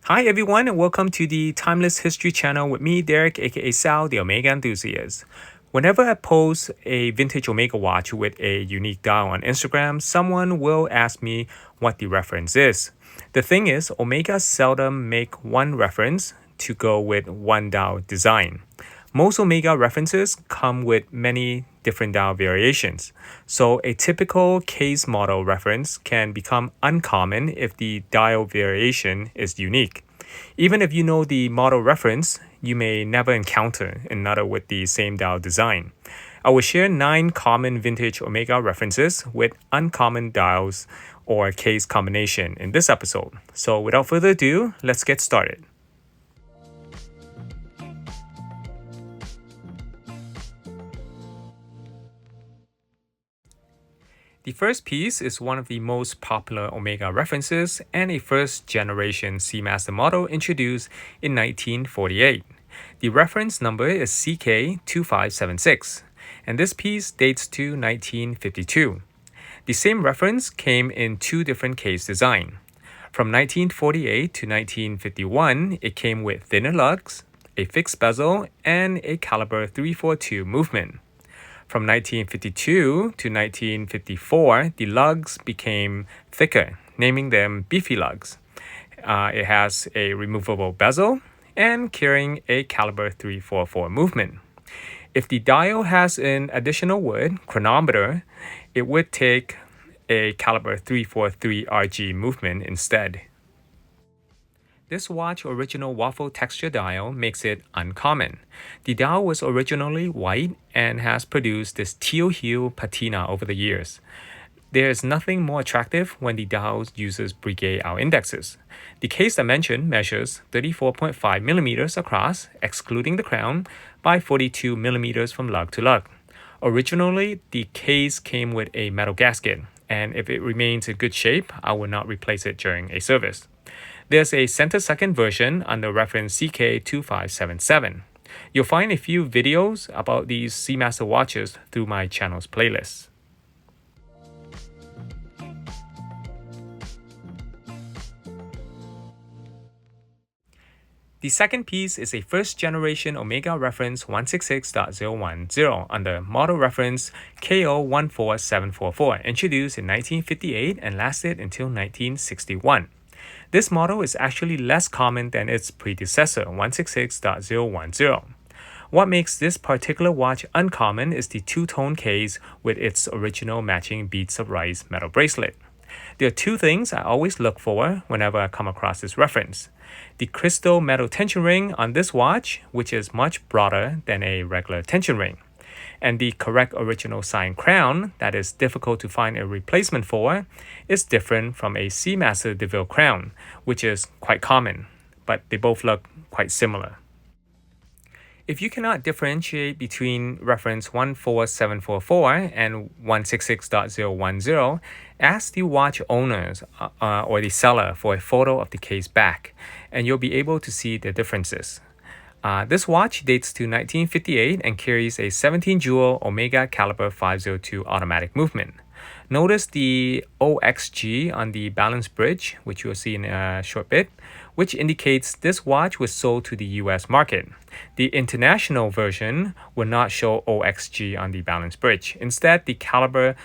Hi everyone and welcome to the Timeless History channel with me, Derek, aka Sal, the Omega Enthusiast. Whenever I post a vintage Omega watch with a unique dial on Instagram, someone will ask me what the reference is. The thing is, Omega seldom make one reference to go with one dial design. Most Omega references come with many different dial variations, so a typical case model reference can become uncommon if the dial variation is unique. Even if you know the model reference, you may never encounter another with the same dial design. I will share 9 common vintage Omega references with uncommon dials or case combination in this episode. So without further ado, let's get started. The first piece is one of the most popular Omega references and a first generation Seamaster model introduced in 1948. The reference number is CK2576, and this piece dates to 1952. The same reference came in 2 different case designs. From 1948 to 1951, it came with thinner lugs, a fixed bezel, and a caliber 342 movement. From 1952 to 1954, the lugs became thicker, naming them beefy lugs. It has a removable bezel and carrying a caliber 344 movement. If the dial has an additional wood chronometer, it would take a caliber 343 RG movement instead. This watch original waffle texture dial makes it uncommon. The dial was originally white and has produced this teal hue patina over the years. There is nothing more attractive when the dial uses Breguet hour indexes. The case dimension measures 34.5 millimeters across, excluding the crown, by 42 millimeters from lug to lug. Originally, the case came with a metal gasket, and if it remains in good shape, I will not replace it during a service. There's a center-second version under reference CK2577. You'll find a few videos about these Seamaster watches through my channel's playlist. The second piece is a first-generation Omega reference 166.010 under model reference KO14744, introduced in 1958 and lasted until 1961. This model is actually less common than its predecessor, 166.010. What makes this particular watch uncommon is the two-tone case with its original matching beads of rice metal bracelet. There are 2 things I always look for whenever I come across this reference. The crystal metal tension ring on this watch, which is much broader than a regular tension ring, and the correct original sign crown that is difficult to find a replacement for is different from a Seamaster DeVille crown, which is quite common, but they both look quite similar. If you cannot differentiate between reference 14744 and 166.010, ask the watch owners or the seller for a photo of the case back, and you'll be able to see the differences. This watch dates to 1958 and carries a 17-jewel Omega caliber 502 automatic movement. Notice the OXG on the balance bridge, which you'll see in a short bit, which indicates this watch was sold to the US market. The international version will not show OXG on the balance bridge. Instead, the caliber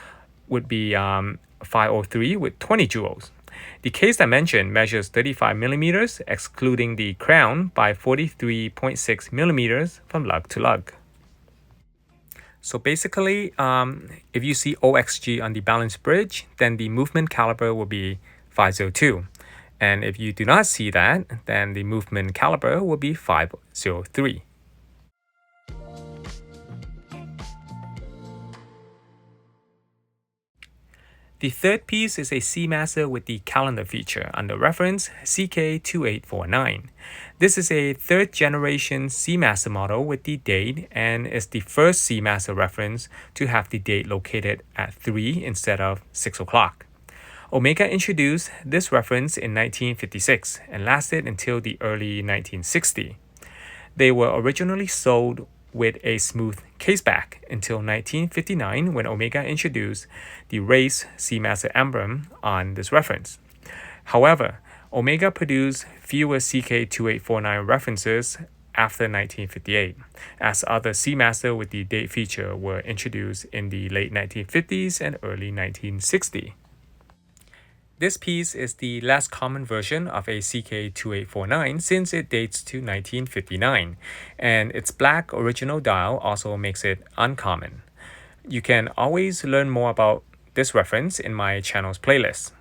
would be 503 with 20 jewels. The case dimension measures 35 millimeters, excluding the crown, by 43.6 millimeters from lug to lug. So basically, if you see OXG on the balance bridge, then the movement caliber will be 502. And if you do not see that, then the movement caliber will be 503. The third piece is a Seamaster with the calendar feature under reference CK2849. This is a 3rd generation Seamaster model with the date and is the first Seamaster reference to have the date located at 3 instead of 6 o'clock. Omega introduced this reference in 1956 and lasted until the early 1960s. They were originally sold with a smooth caseback until 1959 when Omega introduced the race Seamaster emblem on this reference. However, Omega produced fewer CK2849 references after 1958, as other Seamaster with the date feature were introduced in the late 1950s and early 1960s. This piece is the less common version of a CK2849 since it dates to 1959, and its black original dial also makes it uncommon. You can always learn more about this reference in my channel's playlist.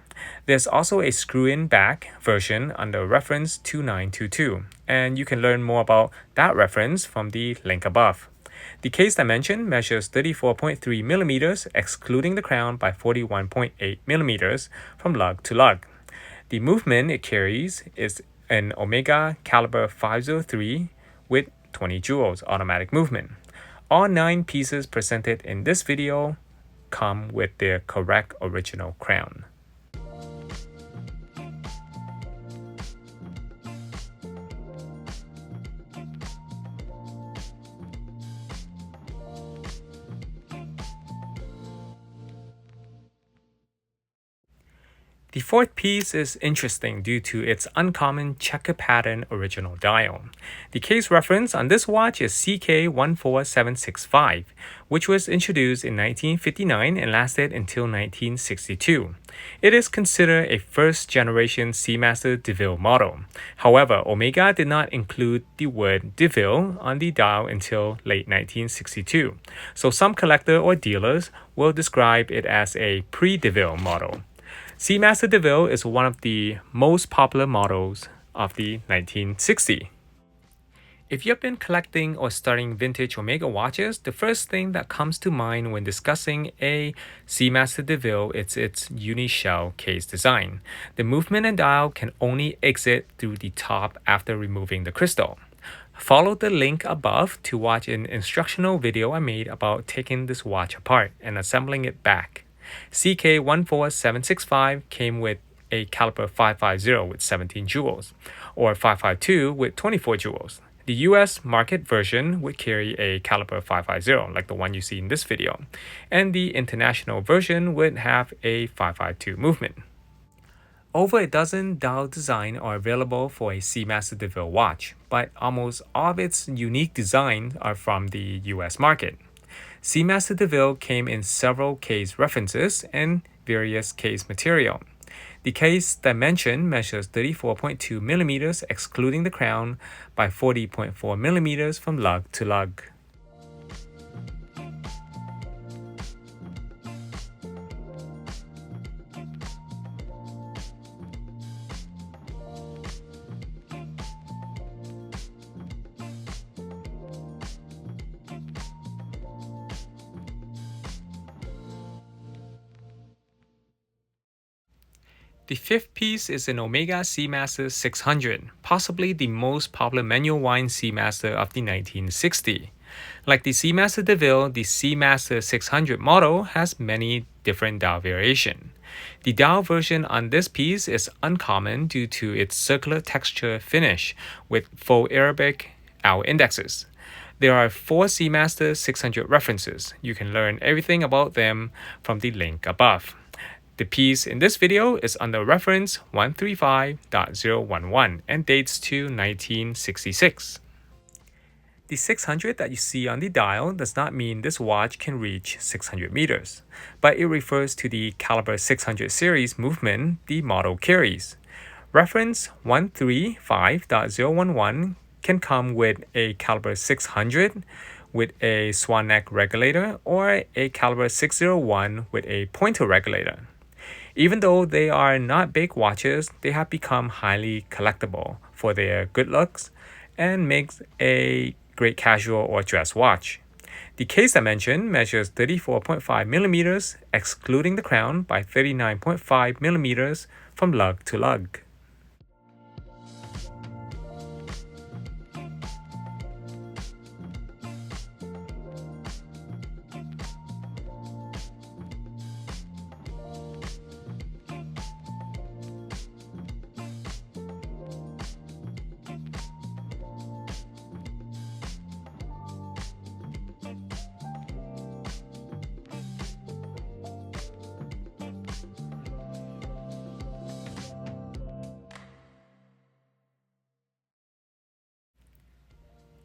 There's also a screw-in back version under reference 2922, and you can learn more about that reference from the link above. The case dimension measures 34.3 millimeters, excluding the crown, by 41.8 millimeters from lug to lug. The movement it carries is an Omega caliber 503 with 20 joules automatic movement. All 9 pieces presented in this video come with their correct original crown. The fourth piece is interesting due to its uncommon checker pattern original dial. The case reference on this watch is CK14765, which was introduced in 1959 and lasted until 1962. It is considered a first-generation Seamaster DeVille model. However, Omega did not include the word DeVille on the dial until late 1962, so some collector or dealers will describe it as a pre-DeVille model. Seamaster DeVille is one of the most popular models of the 1960s. If you've been collecting or studying vintage Omega watches, the first thing that comes to mind when discussing a Seamaster DeVille is its uni-shell case design. The movement and dial can only exit through the top after removing the crystal. Follow the link above to watch an instructional video I made about taking this watch apart and assembling it back. CK14765 came with a caliber 550 with 17 joules, or 552 with 24 joules. The US market version would carry a caliber 550, like the one you see in this video, and the international version would have a 552 movement. Over a dozen dial designs are available for a Seamaster DeVille watch, but almost all of its unique designs are from the US market. Seamaster DeVille came in several case references and various case material. The case dimension measures 34.2 millimeters excluding the crown by 40.4 millimeters from lug to lug. The fifth piece is an Omega Seamaster 600, possibly the most popular manual wind Seamaster of the 1960s. Like the Seamaster DeVille, the Seamaster 600 model has many different dial variations. The dial version on this piece is uncommon due to its circular texture finish with faux Arabic hour indexes. There are 4 Seamaster 600 references. You can learn everything about them from the link above. The piece in this video is under reference 135.011 and dates to 1966. The 600 that you see on the dial does not mean this watch can reach 600 meters, but it refers to the caliber 600 series movement the model carries. Reference 135.011 can come with a caliber 600 with a swan neck regulator or a caliber 601 with a pointer regulator. Even though they are not big watches, they have become highly collectible for their good looks and makes a great casual or dress watch. The case dimension measures 34.5 millimeters, excluding the crown, by 39.5 millimeters from lug to lug.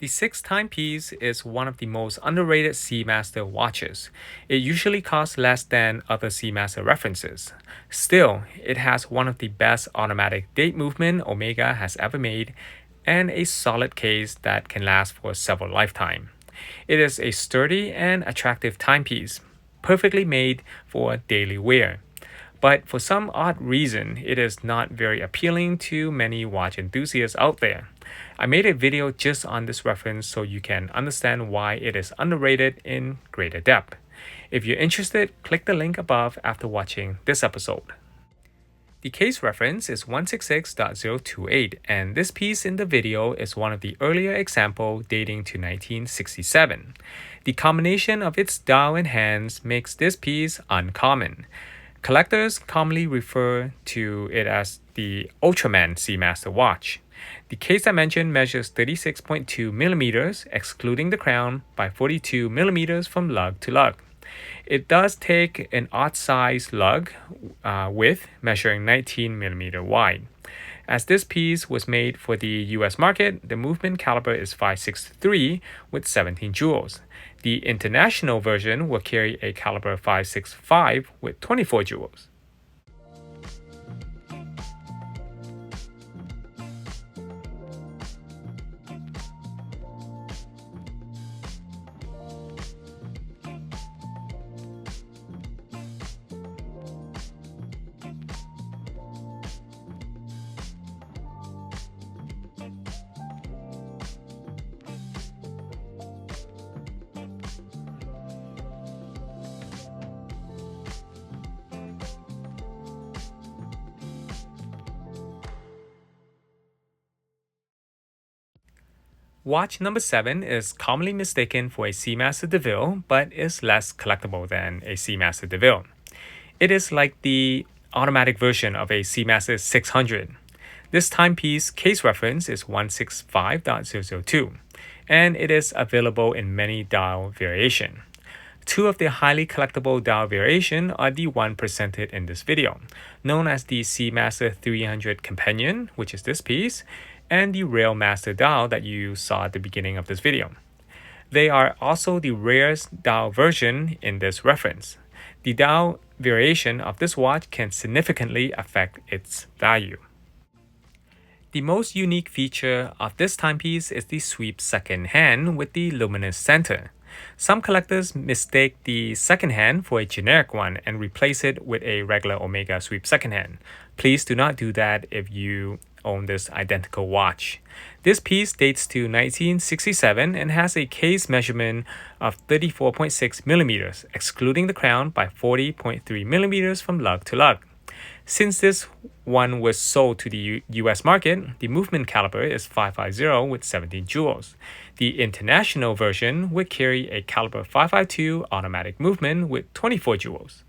The 6 timepiece is one of the most underrated Seamaster watches. It usually costs less than other Seamaster references. Still, it has one of the best automatic date movement Omega has ever made and a solid case that can last for several lifetimes. It is a sturdy and attractive timepiece, perfectly made for daily wear. But for some odd reason, it is not very appealing to many watch enthusiasts out there. I made a video just on this reference so you can understand why it is underrated in greater depth. If you're interested, click the link above after watching this episode. The case reference is 166.028, and this piece in the video is one of the earlier examples dating to 1967. The combination of its dial and hands makes this piece uncommon. Collectors commonly refer to it as the Ultraman Seamaster watch. The case dimension measures 36.2 millimeters, excluding the crown, by 42 millimeters from lug to lug. It does take an odd size lug width, measuring 19 millimeter wide. As this piece was made for the US market, the movement caliber is 563 with 17 jewels. The international version will carry a caliber 565 with 24 jewels. Watch number 7 is commonly mistaken for a Seamaster DeVille, but is less collectible than a Seamaster DeVille. It is like the automatic version of a Seamaster 600. This timepiece case reference is 165.002, and it is available in many dial variation. Two of the highly collectible dial variation are the one presented in this video, known as the Seamaster 300 Companion, which is this piece, and the Railmaster dial that you saw at the beginning of this video. They are also the rarest dial version in this reference. The dial variation of this watch can significantly affect its value. The most unique feature of this timepiece is the sweep second hand with the luminous center. Some collectors mistake the second hand for a generic one and replace it with a regular Omega sweep second hand. Please do not do that if you own this identical watch. This piece dates to 1967 and has a case measurement of 34.6 millimeters, excluding the crown by 40.3 millimeters from lug to lug. Since this one was sold to the US market, the movement caliber is 550 with 17 jewels. The international version would carry a caliber 552 automatic movement with 24 jewels.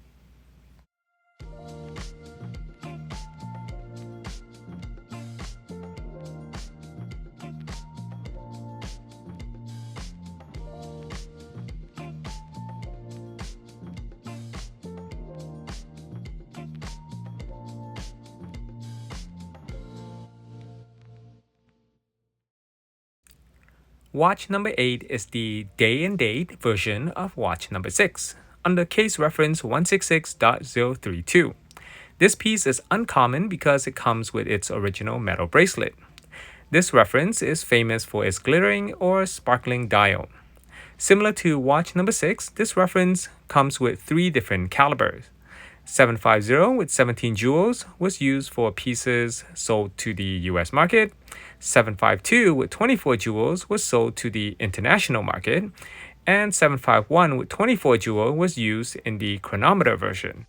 Watch number 8 is the day and date version of watch number 6, under case reference 166.032. This piece is uncommon because it comes with its original metal bracelet. This reference is famous for its glittering or sparkling dial. Similar to watch number 6, this reference comes with 3 different calibers. 750 with 17 jewels was used for pieces sold to the US market. 752 with 24 jewels was sold to the international market. And 751 with 24 jewels was used in the chronometer version.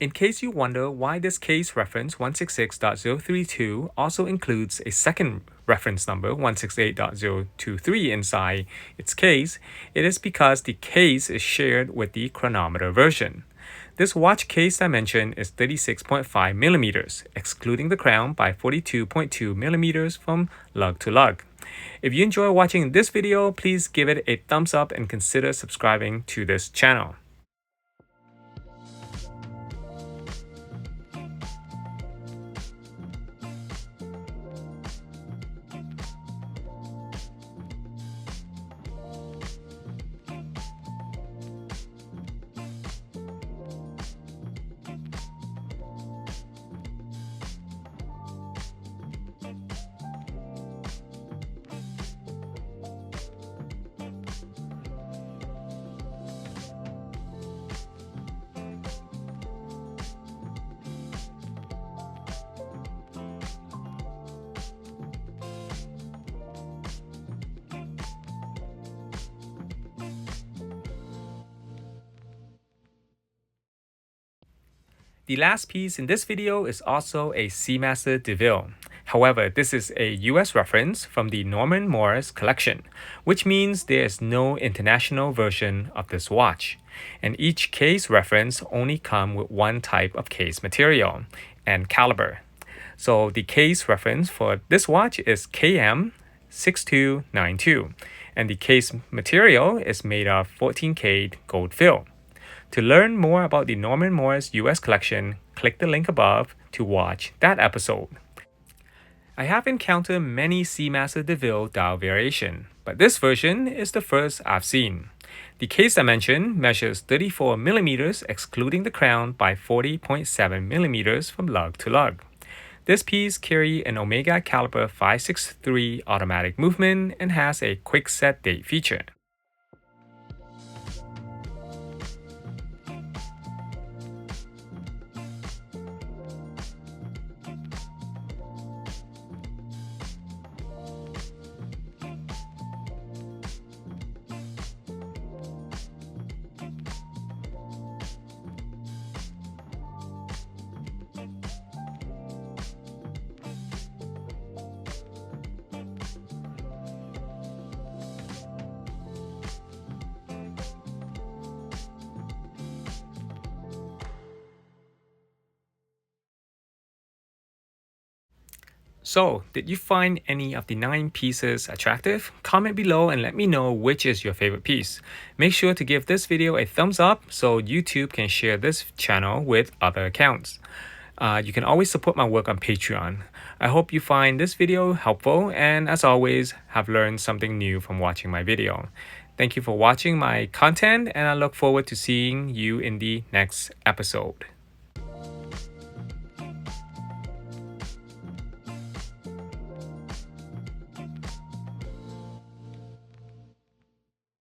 In case you wonder why this case reference 166.032 also includes a second reference number 168.023 inside its case, it is because the case is shared with the chronometer version. This watch case dimension is 36.5 millimeters, excluding the crown by 42.2 millimeters from lug to lug. If you enjoy watching this video, please give it a thumbs up and consider subscribing to this channel. The last piece in this video is also a Seamaster DeVille. However, this is a US reference from the Norman Morris collection, which means there is no international version of this watch. And each case reference only come with one type of case material and caliber. So the case reference for this watch is KM6292, and the case material is made of 14K gold fill. To learn more about the Norman Morris US collection, click the link above to watch that episode. I have encountered many Seamaster DeVille dial variation, but this version is the first I've seen. The case dimension measures 34mm excluding the crown by 40.7mm from lug to lug. This piece carries an Omega caliber 563 automatic movement and has a quick set date feature. So, did you find any of the 9 pieces attractive? Comment below and let me know which is your favorite piece. Make sure to give this video a thumbs up so YouTube can share this channel with other accounts. You can always support my work on Patreon. I hope you find this video helpful, and as always, have learned something new from watching my video. Thank you for watching my content, and I look forward to seeing you in the next episode.